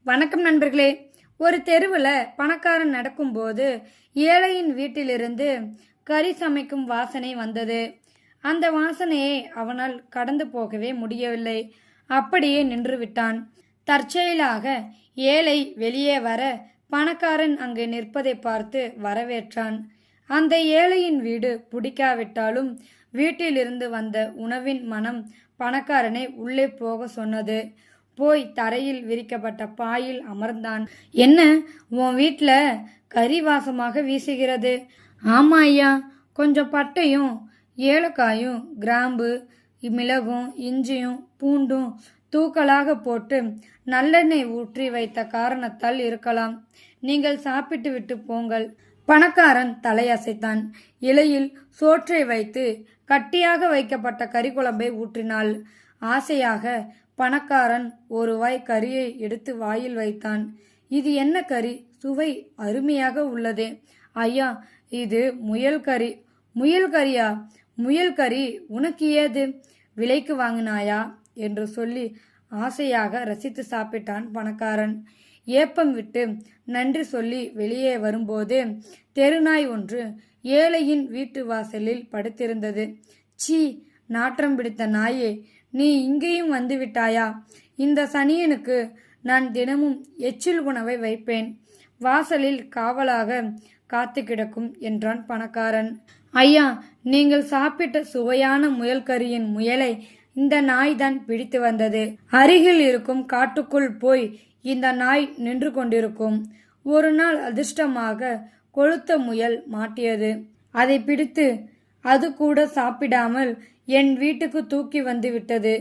வணக்கம் நண்பர்களே. ஒரு தெருவில் பணக்காரன் நடக்கும்போது ஏழையின் வீட்டிலிருந்து கறி சமைக்கும் வாசனை வந்தது. அந்த வாசனையை அவனால் கடந்து போகவே முடியவில்லை. அப்படியே நின்று விட்டான். தற்செயலாக ஏழை வெளியே வர பணக்காரன் அங்கு நிற்பதை பார்த்து வரவேற்றான். அந்த ஏழையின் வீடு பிடிக்காவிட்டாலும் வீட்டிலிருந்து வந்த உணவின் மனம் பணக்காரனை உள்ளே போக சொன்னது. போய் தரையில் விரிக்கப்பட்ட பாயில் அமர்ந்தான். என்ன, உன் வீட்டில் கறி வாசமாக வீசுகிறது? ஆமா ஐயா, கொஞ்சம் பட்டையும் ஏலக்காயும் கிராம்பு மிளகும் இஞ்சியும் பூண்டும் தூக்கலாக போட்டு நல்லெண்ணெய் ஊற்றி வைத்த காரணத்தால் இருக்கலாம். நீங்கள் சாப்பிட்டு விட்டு போங்கள். பணக்காரன் தலையசைத்தான். இலையில் சோற்றை வைத்து கட்டியாக வைக்கப்பட்ட கறி குழம்பை ஊற்றினாள். ஆசையாக பணக்காரன் ஒரு வாய் கறியை எடுத்து வாயில் வைத்தான். இது என்ன கறி? சுவை அருமையாக உள்ளது. ஐயா, இது முயல் கறி. முயல் கறியா? முயல் கறி உனக்கு ஏது? விலைக்கு வாங்கினாயா என்று சொல்லி ஆசையாக ரசித்து சாப்பிட்டான் பணக்காரன். ஏப்பம் விட்டு நன்றி சொல்லி வெளியே வரும்போது தெருநாய் ஒன்று ஏழையின் வீட்டு வாசலில் படுத்திருந்தது. சீ, நாற்றம் பிடித்த நாயே, நீ இங்கேயும் வந்து விட்டாயா? இந்த சனியனுக்கு நான் தினமும் எச்சில் உணவை வைப்பேன். வாசலில் காவலாக காத்து கிடக்கும் என்றான் பணக்காரன். ஐயா, நீங்கள் சாப்பிட்ட சுவையான முயல் கறியின் முயலை இந்த நாய் தான் பிடித்து வந்தது. அருகில் இருக்கும் காட்டுக்குள் போய் இந்த நாய் நின்று கொண்டிருக்கும். ஒரு நாள் அதிர்ஷ்டமாக கொழுத்த முயல் மாட்டியது. அதை பிடித்து அது கூட சாப்பிடாமல் என் வீட்டுக்கு தூக்கி வந்து விட்டது.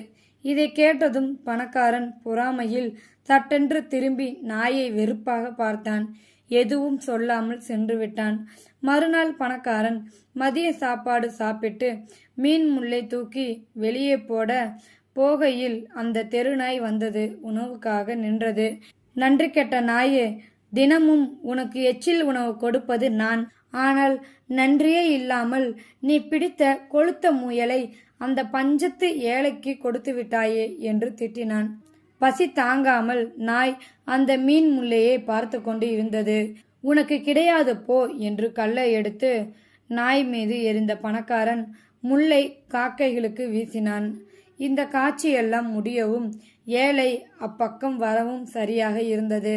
இதை கேட்டதும் பணக்காரன் பொறாமையில் சட்டென்று திரும்பி நாயை வெறுப்பாக பார்த்தான். எதுவும் சொல்லாமல் சென்று விட்டான். மறுநாள் பணக்காரன் மதிய சாப்பாடு சாப்பிட்டு மீன் முல்லை தூக்கி வெளியே போகையில் அந்த தெருநாய் வந்தது. உணவுக்காக நின்றது. நன்றி கெட்ட நாயே, தினமும் உனக்கு எச்சில் உணவு கொடுப்பது நான். ஆனால் நன்றியே இல்லாமல் நீ பிடித்த கொழுத்த முயலை அந்த பஞ்சத்து ஏழைக்கு கொடுத்து விட்டாயே என்று திட்டினான். பசி தாங்காமல் நாய் அந்த மீன் முல்லையை பார்த்து கொண்டு இருந்தது. உனக்கு கிடையாது போ என்று கல்லை எடுத்து நாய் மீது எரிந்த பணக்காரன் முல்லை காக்கைகளுக்கு வீசினான். இந்த காட்சியெல்லாம் முடியவும் ஏழை அப்பக்கம் வரவும் சரியாக இருந்தது.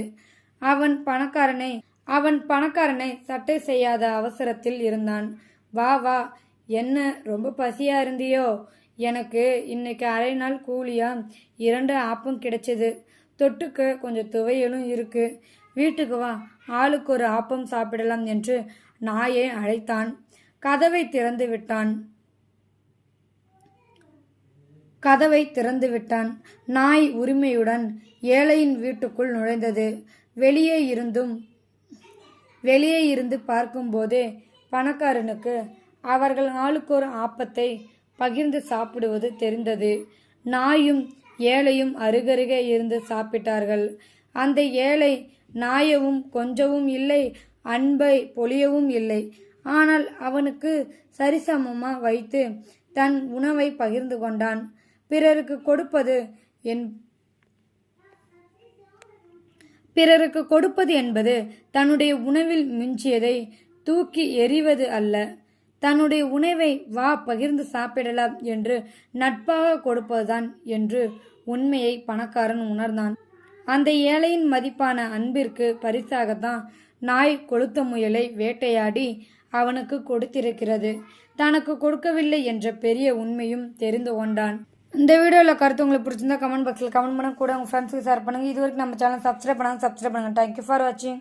அவன் பணக்காரனை சட்டை செய்யாத அவசரத்தில் இருந்தான். வா வா, என்ன ரொம்ப பசியா இருந்தியோ? எனக்கு இன்னைக்கு அரை நாள் கூலியா 2 ஆப்பம் கிடைச்சது. தொட்டுக்க கொஞ்சம் துவையலும் இருக்கு. வீட்டுக்கு வா, ஆளுக்கு ஒரு ஆப்பம் சாப்பிடலாம் என்று நாயை அழைத்தான். கதவை திறந்து விட்டான். நாய் உரிமையுடன் ஏழையின் வீட்டுக்குள் நுழைந்தது. வெளியே இருந்து பார்க்கும்போதே பணக்காரனுக்கு அவர்கள் ஆளுக்கு ஒரு ஆப்பத்தை பகிர்ந்து சாப்பிடுவது தெரிந்தது. நாயும் ஏழையும் அருகருகே இருந்து சாப்பிட்டார்கள். அந்த ஏழை நாயவும் கொஞ்சவும் இல்லை, அன்பை பொழியவும் இல்லை. ஆனால் அவனுக்கு சரிசமமா வைத்து தன் உணவை பகிர்ந்து கொண்டான். பிறருக்கு கொடுப்பது என்பது தன்னுடைய உணவில் மிஞ்சியதை தூக்கி எறிவது அல்ல. தன்னுடைய உணவை வா பகிர்ந்து சாப்பிடலாம் என்று நட்பாக கொடுப்பதுதான் என்று உண்மையை பணக்காரன் உணர்ந்தான். அந்த ஏழையின் மதிப்பான அன்பிற்கு பரிசாகத்தான் நாய் கொழுத்த முயலை வேட்டையாடி அவனுக்கு கொடுத்திருக்கிறது. தனக்கு கொடுக்கவில்லை என்ற பெரிய உண்மையும் தெரிந்து கொண்டான். இந்த வீடியோவில் கருத்து உங்களுக்கு பிடிச்சிருந்தா கமெண்ட் பாக்ஸில் கமெண்ட் பண்ண கூட உங்கள் ஃப்ரெண்ட்ஸுக்கு ஷேர் பண்ணுங்கள். இது வரைக்கும் நம்ம சேனல் சப்ஸ்கிரைப் பண்ணுங்கள். தேங்க்யூ ஃபார் வாட்சிங்.